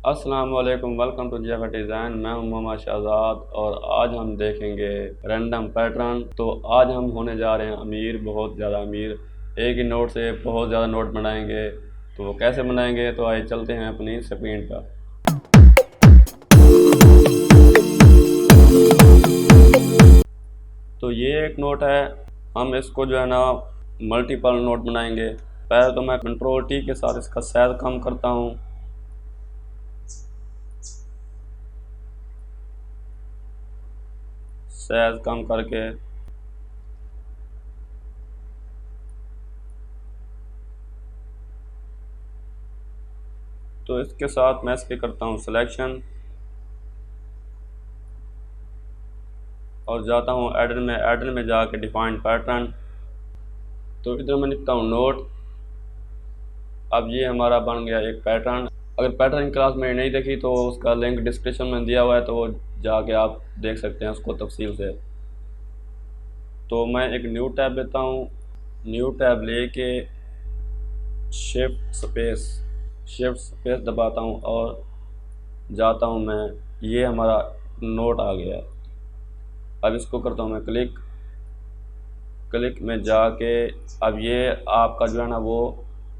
अस्सलाम वालेकुम, welcome to जेफा design. मैं हूं मोहम्मद शहजाद और आज हम देखेंगे रैंडम पैटर्न। तो आज हम होने जा रहे हैं अमीर, बहुत ज़्यादा अमीर। एक ही नोट से बहुत ज़्यादा नोट बनाएंगे। तो वो कैसे बनाएंगे, तो आइए चलते हैं अपनी स्क्रीन पर। तो ये एक नोट है, हम इसको जो है ना मल्टीपल नोट बनाएंगे। पहले तो मैं कंट्रोल टी के साथ इसका साइज कम करता हूँ। साइज कम करके तो इसके साथ मैं इसके करता हूँ सिलेक्शन और जाता हूँ एडन में जाके डिफाइन पैटर्न। तो इधर मैं लिखता हूँ नोट। अब ये हमारा बन गया एक पैटर्न। अगर पैटर्न क्लास में नहीं देखी तो उसका लिंक डिस्क्रिप्शन में दिया हुआ है, तो वो जाके आप देख सकते हैं उसको तफसील से। तो मैं एक न्यू टैब लेता हूँ। न्यू टैब लेके शिफ्ट स्पेस दबाता हूँ और जाता हूँ मैं, ये हमारा नोट आ गया। अब इसको करता हूँ मैं क्लिक में जाके। अब ये आपका जो है ना वो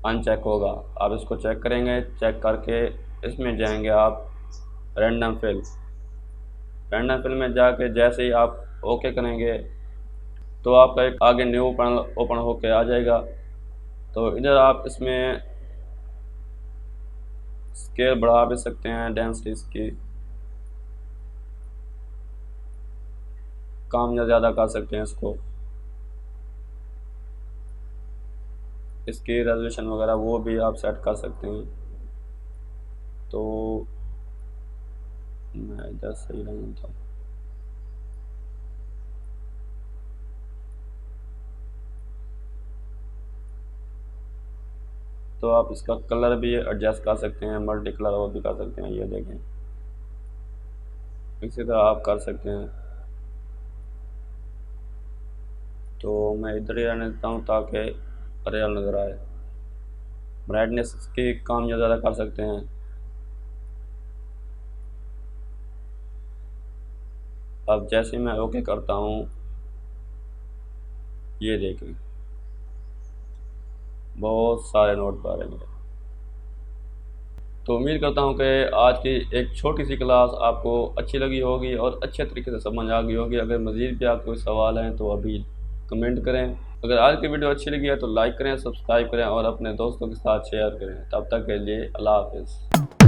अनचेक होगा। आप इसको चेक करेंगे, चेक करके इसमें जाएंगे आप रैंडम फिल में जाके जैसे ही आप ओके करेंगे तो आपका एक आगे न्यू पैनल ओपन होके आ जाएगा। तो इधर आप इसमें स्केल बढ़ा भी सकते हैं, डेंसिटी इसकी कम या ज़्यादा कर सकते हैं। इसकी रेजोल्यूशन वगैरह वो भी आप सेट कर सकते हैं। तो मैं इधर सही रहता हूँ। तो आप इसका कलर भी एडजस्ट कर सकते हैं, मल्टी कलर वो भी कर सकते हैं। ये देखें, इसी तरह आप कर सकते हैं। तो मैं इधर ही रहने देता हूँ ताकि रियल नज़र आए। ब्राइटनेस इसकी कम या ज़्यादा कर सकते हैं। अब जैसे मैं ओके करता हूँ, ये देखें बहुत सारे नोट पा रहे हैं। तो उम्मीद करता हूँ कि आज की एक छोटी सी क्लास आपको अच्छी लगी होगी और अच्छे तरीके से समझ आ गई होगी। अगर मज़ीद भी आपको कोई सवाल हैं तो अभी कमेंट करें। अगर आज की वीडियो अच्छी लगी है तो लाइक करें, सब्सक्राइब करें और अपने दोस्तों के साथ शेयर करें। तब तक के लिए अल्लाह हाफ़िज़।